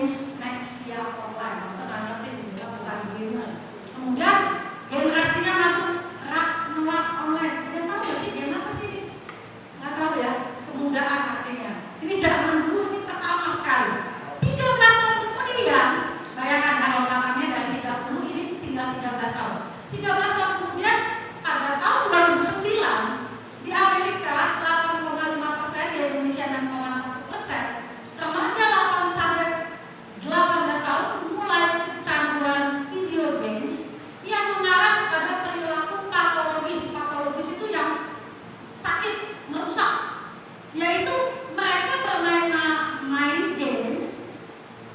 Nexia Online, maksudnya ngerti juga bukan gamer. Kemudian generasinya masuk Ragnarok Online. Kalian tahu nggak sih game apa sih ini? Nggak tahu ya, kemudahan artinya. Ini zaman dulu ini pertama sekali. 13 tahun kemudian, bayangkan kalau katanya dari 30 ini tinggal 13 tahun. 13 tahun kemudian pada tahun 2009 di Amerika 8,5%, di Indonesia 6,1%. Remaja 8 sampai 18 tahun mulai kecanduan video games yang mengarah kepada perilaku patologis. Patologis itu yang sakit, merusak, yaitu mereka main games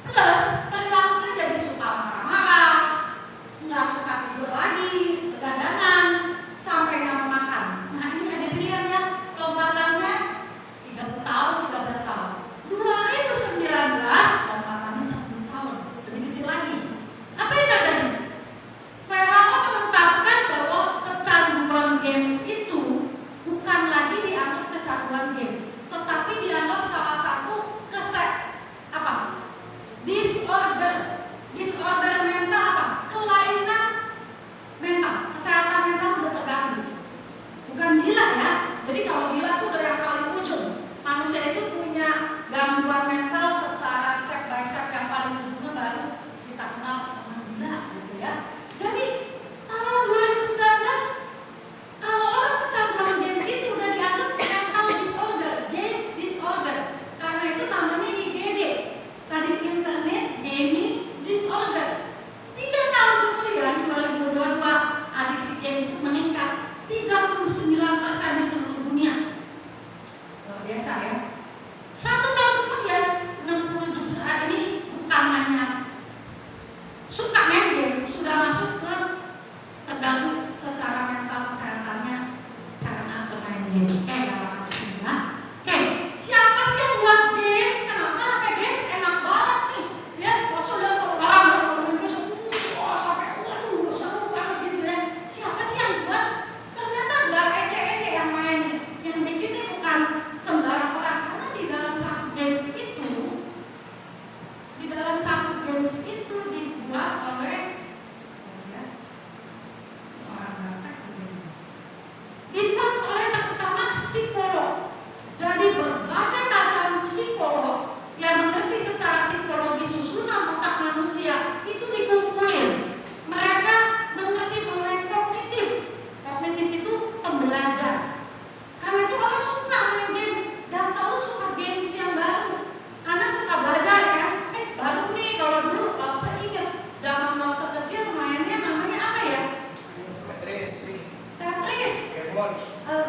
plus perilakunya jadi suka marah-marah, nggak suka tidur lagi, begadang, sampai nggak makan. Nah ini ada pilihan ya, lompatannya 30 tahun, 13 tahun. 2019 lompatannya 10 tahun, lebih kecil lagi. Apa yang terjadi? WHO menetapkan bahwa kecanduan games itu bukan lagi dianggap kecanduan games, tetapi dianggap salah satu disorder mental, kelainan mental, kesehatan mental udah terganggu. Bukan gila ya. Jadi kalau gila itu udah yang paling ujung. Manusia itu punya gangguan mental secara step by step, yang paling ujungnya baru kita kenal sama gila gitu ya. Jadi tahun 2019 kalau orang kecanduan games itu udah dianggap mental disorder, games disorder. Karena itu namanya IGD. Tadi internet gaming disorder. 3 tahun kemudian 2022 adiksi game itu meningkat 39% di seluruh dunia. Luar biasa ya. 1 tahun kemudian 60 juta ini bukan hanya suka main game, sudah masuk ke terganggu secara mental kesehatannya karena bermain game. Siapa sih yang buat games? Kenapa pakai games? Enak banget nih. Ya, maksudnya kalau orang main games sampai waduh seru banget gitu ya. Siapa sih yang buat? Ternyata nggak ece-ece yang main. Yang bikinnya bukan sembarang orang, karena di dalam satu games itu dibuat oleh terutama psikolog. Jadi berbagai macam psikolog yang mengerti secara psikologi susunan otak manusia itu dikumpulin. Mereka mengerti mengenai kognitif. Kognitif itu pembelajar. Karena itu orang suka main games dan selalu suka games yang baru. Karena suka belajar ya. Baru nih kalau dulu kalau saya ingat zaman masa kecil mainnya namanya apa ya? Tetris.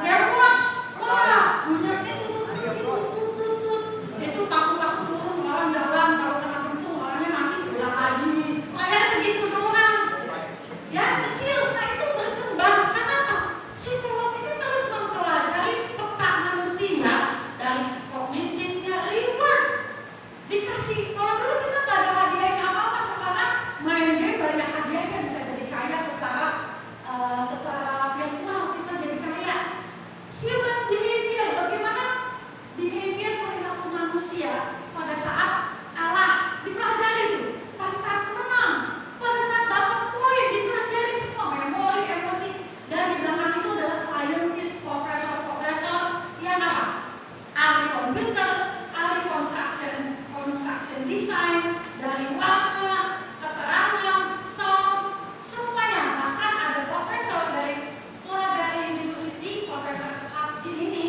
Game Watch. Wah, bunyinya tutut. Itu paku-paku turun, orang jalan, kalau kena pintu orangnya mati, ulang lagi. Layar segitu doang. Ya, kecil. Nah, itu berkembang. Kenapa? Psikolog ini terus mempelajari otak manusia dari kognitifnya, reward. Dikasih, kalau dulu kita nggak ada hadiahnya apa-apa, sekarang main game banyak hadiahnya, bisa jadi kaya secara virtual, kita jadi kaya. Human behavior, bagaimana behavior perilaku manusia pada saat kalah, dipelajari itu. Pada saat menang, pada saat dapat poin, dipelajari semua, memori, emosi. Dan di belakang itu adalah scientist, profesor yang apa? Ahli komputer, ahli construction design, dari warna, keterangan, sound, semuanya. Bahkan ada profesor dari University, Profesor Hutkin ini,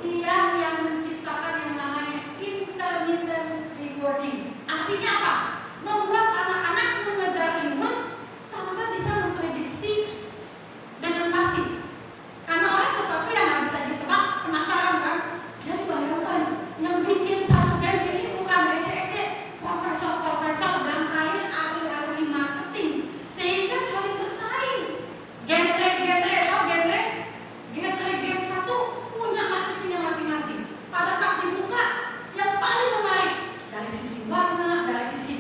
dia yang menciptakan yang namanya intermittent rewarding. Artinya apa? Membuat anak-anak mengejar reward tanpa bisa memprediksi dengan pasti. Karena oleh sesuatu yang nggak bisa ditebak, penasaran kan? Jadi bayangkan, yang bikin satu game ini bukan ece-ece, profesor dan ahli marketing, sehingga saling bersaing. Genre game satu punya marketingnya masing-masing. Pada saat dibuka, yang paling menarik dari sisi warna, dari sisi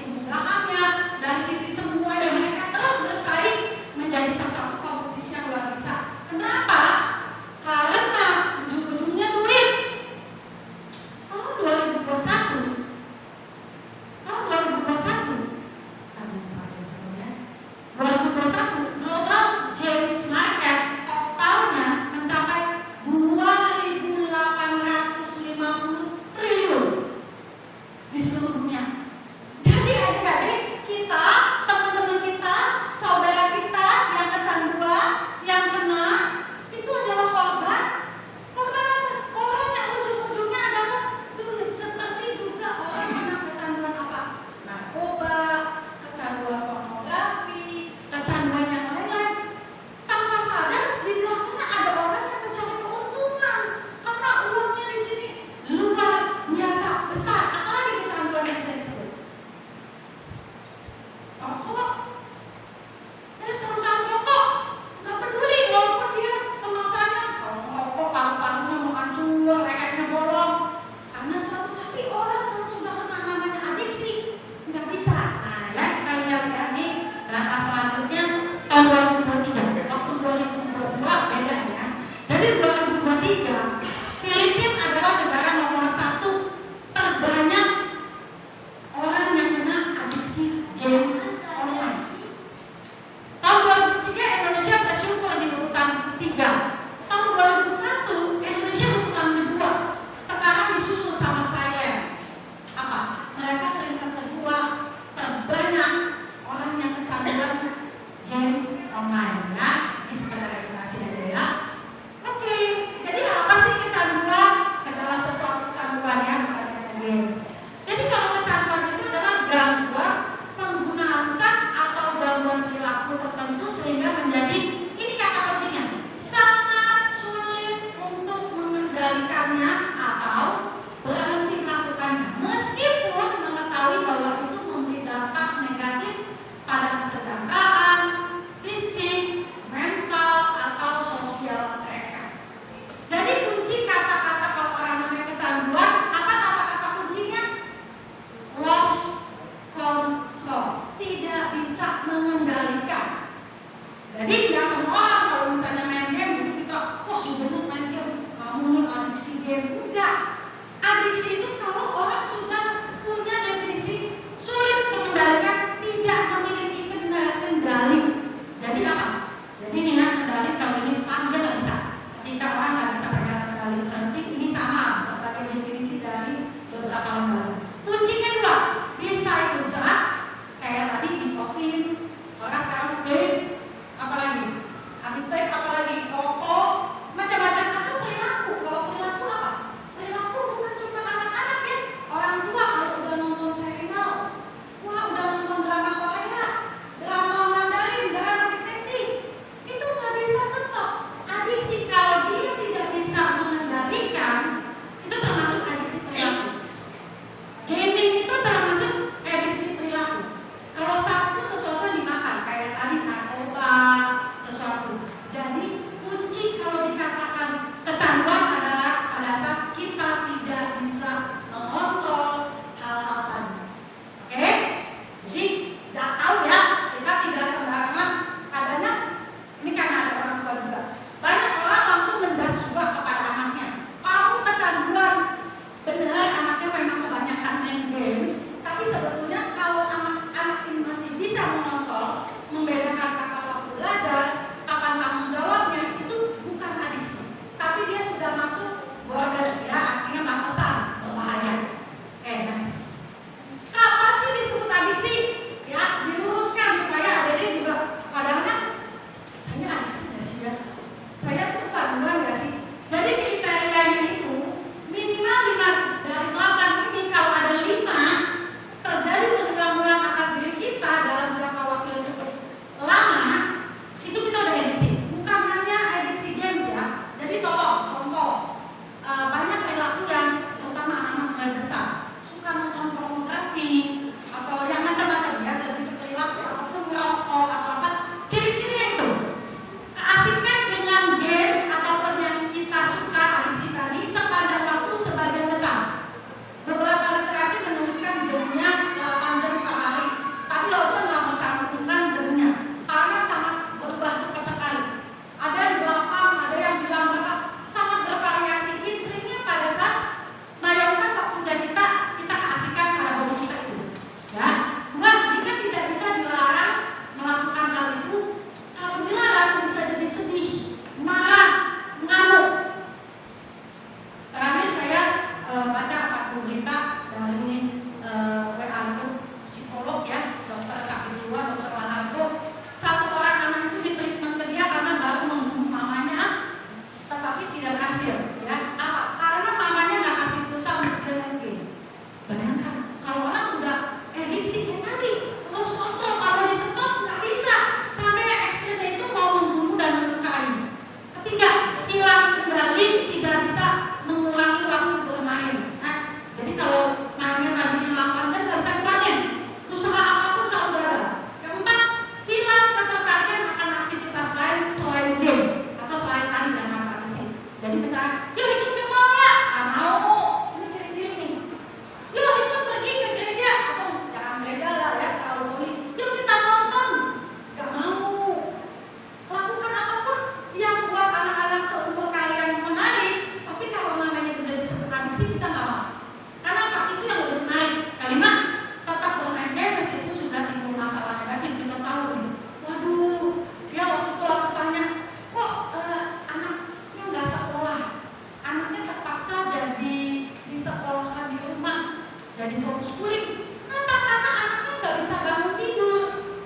jadi homeschooling. Kenapa? Karena anaknya nggak bisa bangun tidur.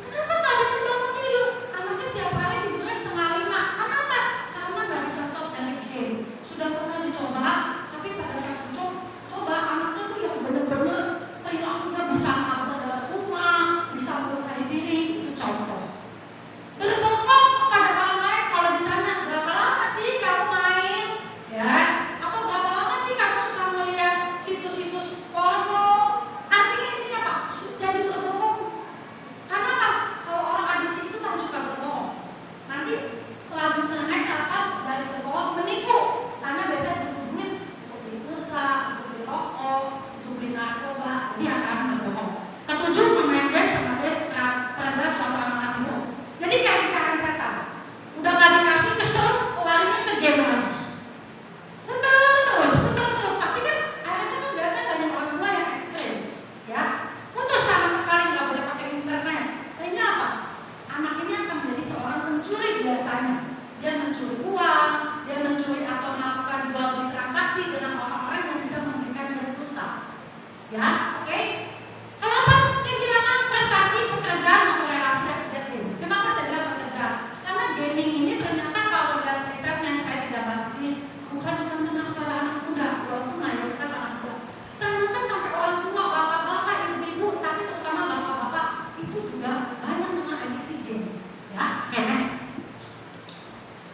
Kenapa nggak bisa bangun tidur? Anaknya setiap hari tidurnya 4:30. Kenapa? Karena nggak bisa stop dari game. Sudah pernah dicoba, tapi pada saat coba anaknya tuh yang bener-bener perilakunya bisa kabur dari rumah, bisa melukai diri, itu contoh. Berbohong pada orang lain kalau ditanya berapa lama sih kamu main, ya? Atau berapa lama sih kamu suka melihat situs-situs porno? Artinya ini apa? Jadi berbohong. Karena apa? Kalau orang adiksi itu kan suka berbohong. Nanti selanjutnya next apa? Dari berbohong menipu. Karena biasanya butuh duit untuk beli pulsa, untuk beli rokok, untuk beli narkoba. Jadi akan berbohong. Ketujuh, memainkan sebagai pereda suasana hatimu. Jadi kayak dikatakan setan. Udah gak dikasih kesel, larinya ke game lagi. Betul terus. Tapi kan akhirnya kan biasa banyak orang tua yang ekstrem, ya. Putus sama sekali nggak boleh pakai internet. Sehingga apa? Anak ini akan menjadi seorang pencuri biasanya. Dia mencuri uang, dia mencuri atau melakukan jual beli transaksi dengan orang-orang yang bisa memberikan dia pulsa. Ya, oke? Kenapa kehilangan prestasi pekerjaan atau relasi akibat games? Kenapa saya bilang pekerjaan? Karena gaming ini ternyata kalau lihat riset yang saya tidak bahas di sini, bukan cuma kena kepada anak muda, walaupun mayoritas anak muda. Ternyata sampai orang tua, bapak-bapak, ibu-ibu, tapi terutama bapak-bapak itu juga banyak dengan adiksi game. Ya, oke, next.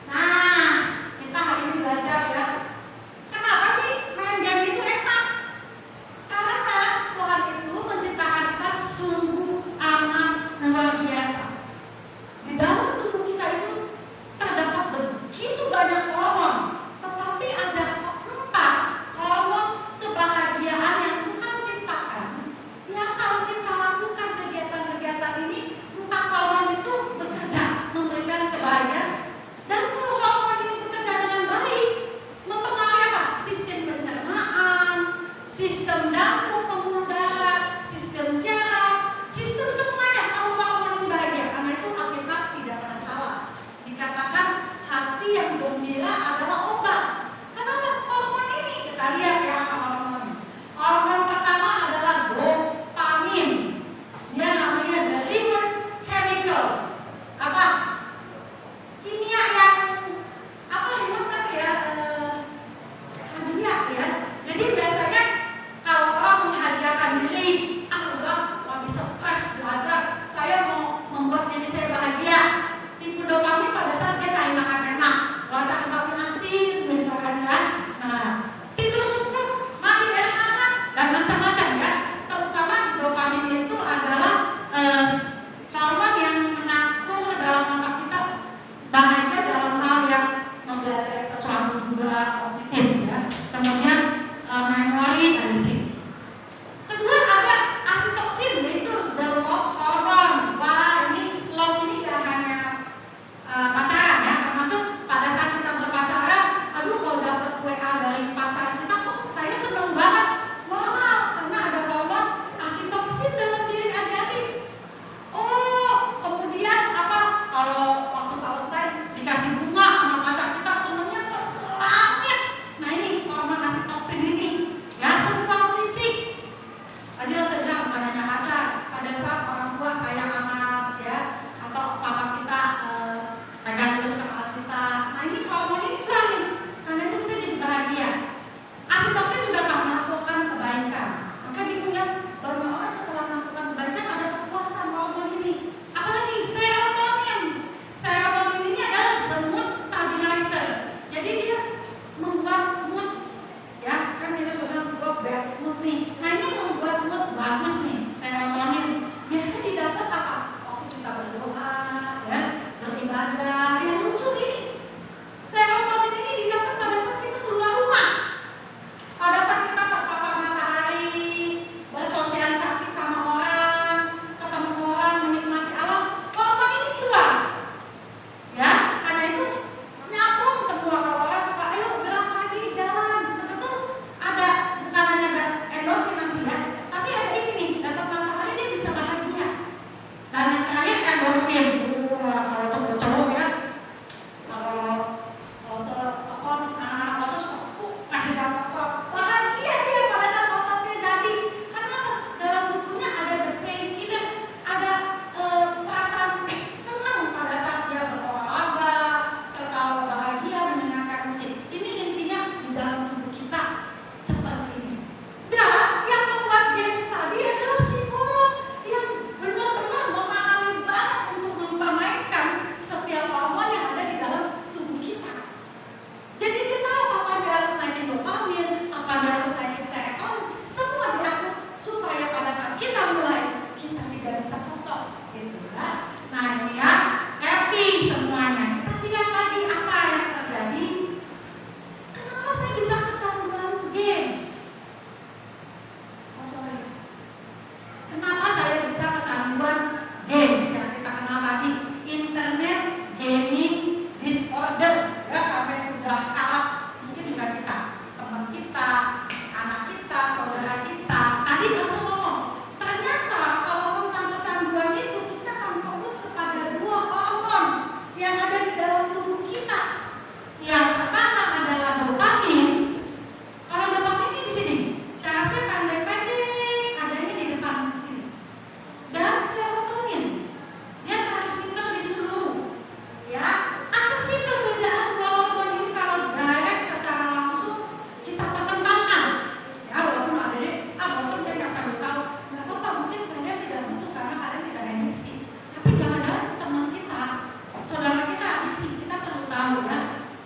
Nah, kita hari ini belajar ya. Kenapa sih main game itu enak? Karena Tuhan itu kita mulai, kita tidak bisa stop, gitu kan? Nah ini ya, happy semuanya. Kita lihat lagi apa yang terjadi. Kenapa saya bisa kecanduan games? Oh sorry. Kenapa saya bisa kecanduan games yang kita kenal tadi? Internet gaming disorder. Ya sampai sudah kalap. Mungkin juga kita, teman kita, anak kita, saudara kita. Tadi langsung ngomong. Ternyata kalau tentang kecanduan itu kita akan fokus kepada dua hormon yang ada di dalam tubuh kita. Yang pertama adalah dopamin. Kalau dopamin ini di sini, syaratnya pendek-pendek, adanya di depan di sini. Dan serotonin, dia transmitter di seluruh. Ya, apa sih perbedaan dua hormon ini kalau direct secara langsung kita pertentangkan? Ya, walaupun ada deh, bosan saya nggak perlu tahu. Nggak apa-apa, mungkin kalian tidak butuh karena kalian tidak adiksi. Tapi jangan-jangan teman kita, saudara kita adiksi, kita perlu tahu ya.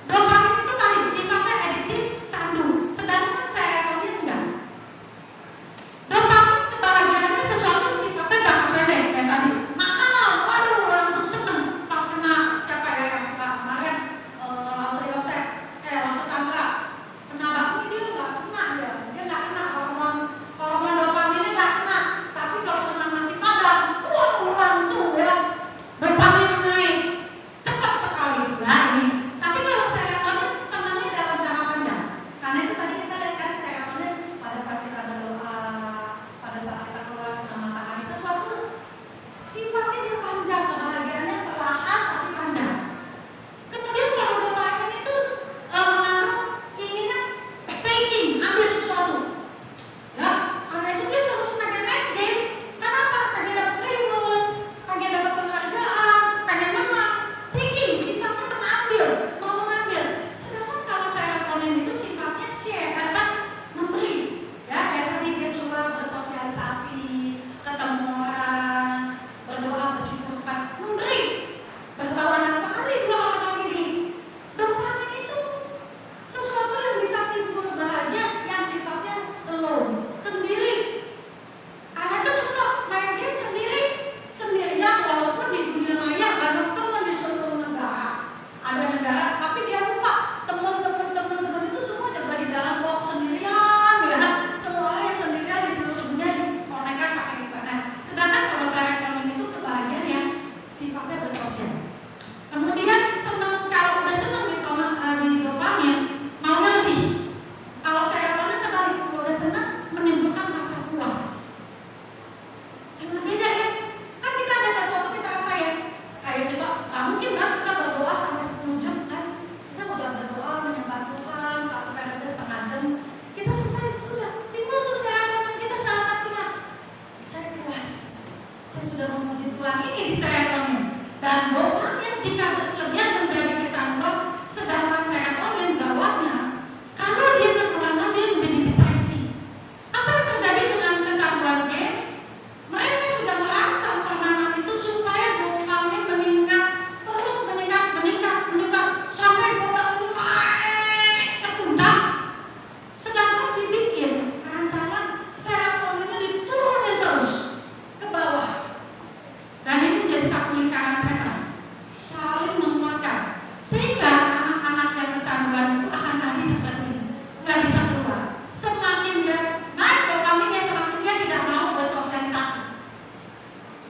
Dopamin itu tadi sifatnya adiktif, candu. Sedangkan serotonin enggak. Dopamin kebahagiaannya sesuatu yang sifatnya jangka pendek kayak tadi. Makal, waduh langsung seneng pas kena siapa ya yang suka kemarin Lause Yosef, Lause Chandra kena bakmi dia nggak kena dia nggak kena hormon dopaminnya nggak kena. Tapi kalau kena nasi padang, langsung ya dopamin naik cepat sekali. Nah ini. Tapi kalau serotonin senangnya dalam jangka panjang. Karena itu tadi kita lihat kan serotonin pada saat kita berdoa, pada saat kita keluar ke matahari, sesuatu sifatnya dia panjang, kebahagiaannya perlahan tapi panjang. Kemudian kalau dopamin itu mengandung inginnya taking, ambil sesuatu. Ya, karena itu dia terus pengen main game. Kenapa? Pengen dapat reward, pengen dapat penghargaan, pengen menang. Taking, sifatnya mengambil, mau mengambil. Sedangkan kalau serotonin itu sifatnya share, memberi. Ya, kayak tadi dia keluar bersosialisasi, ketemu orang, berdoa, bersyukurkan, memberi. Berlawanan sekali dua hormon ini. Dopamin itu sesuatu yang bisa timbul bahagia yang sifatnya alone, sendiri. Karena itu cocok main game sendiri, sendirian walaupun di dunia maya banyak teman di seluruh negara. Ada negara, tapi dia lupa teman-teman itu semua juga di dalam box sendirian, ya. Semua orang yang sendirian di seluruh dunia dikonekkan pakai internet. Sedangkan kalau serotonin itu kebahagiaan yang sifatnya bersosial. Kemudian senang, kalau udah senang di dopamin, maunya lebih. Kalau serotonin terbalik, kalau udah senang menimbulkan rasa puas. Sangat beda ya. Kan kita ada sesuatu kita rasain. Kayak kita, nggak mungkin kan kita berdoa sampai 10 jam kan. Kita udah berdoa menyembah Tuhan 1 periode setengah jam. Kita selesai, sudah timbul tuh serotonin kita salah satunya. Saya puas. Saya sudah memuji Tuhan, ini di serotonin. Dan dopamin jika berlebihan menjadi kecanduan. Sedangkan serotonin gawatnya, kalau dia kekurangan dia menjadi depresi. Apa yang terjadi dengan kecanduan games? Mereka sudah merancang penanganan itu supaya dopamin meningkat, terus meningkat sampai dopamin naik ke puncak. Sedangkan dibikin rancangan serotonin itu diturunin terus ke bawah. Dan ini menjadi satu lingkaran setan, saling menguatkan. Sehingga anak-anak yang kecanduan itu akan tadi seperti ini, nggak bisa keluar. Semakin dia naik dopaminnya, semakin dia tidak mau bersosialisasi.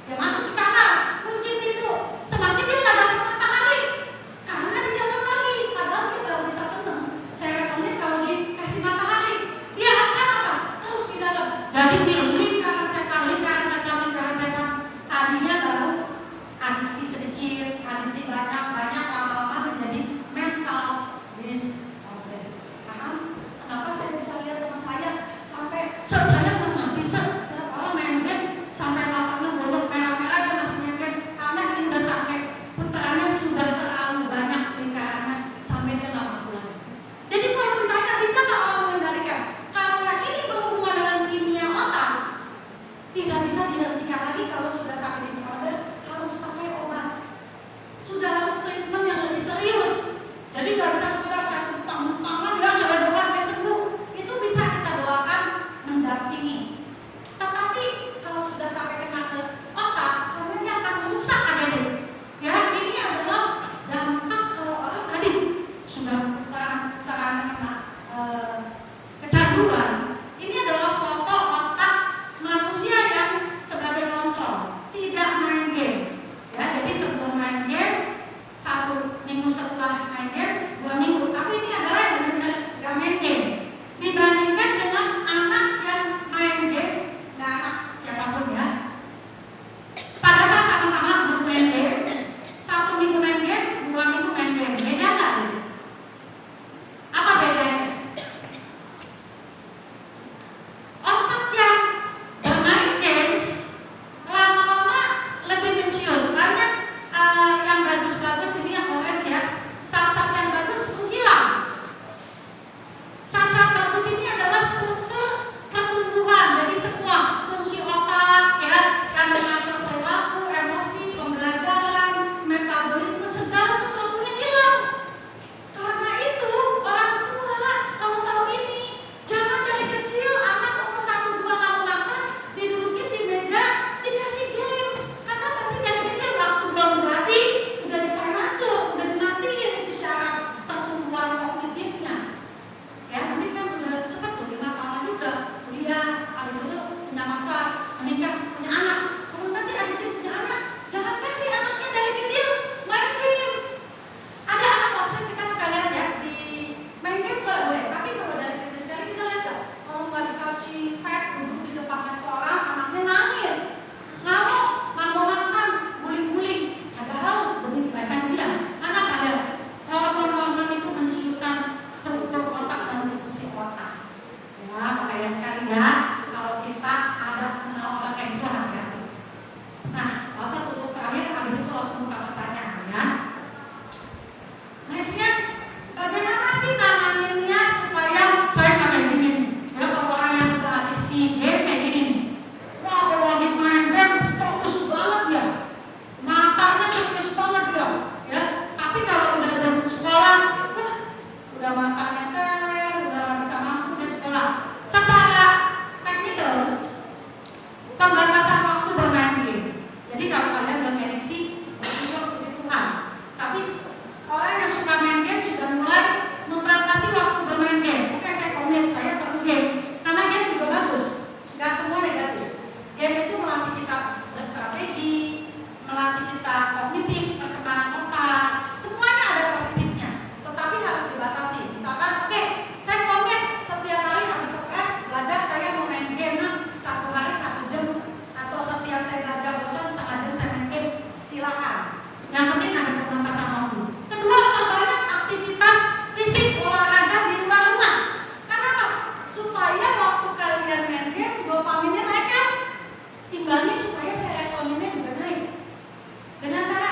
Dia masuk di kamar, kunci pintu, semakin dia nggak dapat matahari karena di dalam lagi. Padahal dia baru bisa seneng. Serotonin kalau dikasih matahari, dia akan apa? Terus di dalam. Jadi lingkaran setan. Tadinya baru adiksi sedikit, adiksi banyak, lama-lama menjadi mental disorder. Paham? Kenapa saya bisa lihat teman saya sampai saya nggak bisa orang main game sampai matanya bolong merah-merah, dia masih main game karena ini udah sampai putarannya sudah terlalu banyak lingkarannya sampai dia nggak mampu lagi. Jadi kalau ditanya bisa nggak orang mengendalikan? Karena ini berhubungan dengan kimia otak, tidak bisa dihentikan lagi. Kalau sudah sampai disorder harus pakai obat, sudah harus treatment yang lebih serius. Jadi nggak bisa sekedar saya tumpang-tumpangan ya sudah doakan sembuh. Itu bisa kita doakan mendampingi. Tetapi kalau menikah, punya anak, kalau nanti adiknya punya anak, jangan kasih anaknya dari kecil main game. Ada anak pasti kita suka lihat ya di main game boleh, tapi kalau dari kecil sekali kita lihat gak, kalau nggak dikasih pet duduk di depan restoran, anaknya nangis, nggak mau makan, guling-guling, padahal demi kebaikan dia. Anak kalian, hormon-hormon itu menciutkan struktur otak dan fungsi otak. Ya, bahaya sekali ya. Kalau kita ada kenal orang kayak gitu, hati-hati. Nah, langsung tutup terakhir, habis itu langsung buka pertanyaan ya. Nextnya, bagaimana sih nanganinnya supaya saya nggak kayak gini? Ya, kalau orang yang udah adiksi game kayak gini nih. Wah, kalau lagi main game fokus banget ya, matanya serius banget ya. Ya, tapi kalau udah jam sekolah, wah, udah matanya teler, udah nggak bisa mampu di sekolah. Secara teknikal, pembatasan waktu bermain game. Jadi kalau kalian belum adiksi, itu Tuhan. Tapi orang yang suka main game sudah mulai membatasi waktu bermain game. Oke, saya komit, saya perlu game. Karena game juga bagus, nggak semua negatif. Game itu melatih kita berstrategi, melatih kita kognitif, perkembangan otak, semuanya ada positifnya. Tetapi harus dibatasi. Misalkan, oke, saya komit setiap hari habis stres belajar saya mau main game 1 hari 1 jam, atau setiap saya belajar bosan setengah jam saya main game, silakan. Yang penting ada pembatasan waktu. Kedua, perbanyak aktivitas fisik olahraga di luar rumah. Kenapa? Supaya waktu kalian main game dopaminnya naik kan? Timbangin supaya serotoninnya juga naik. Dengan cara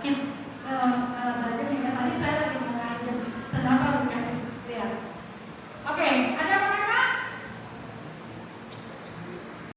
Yuk.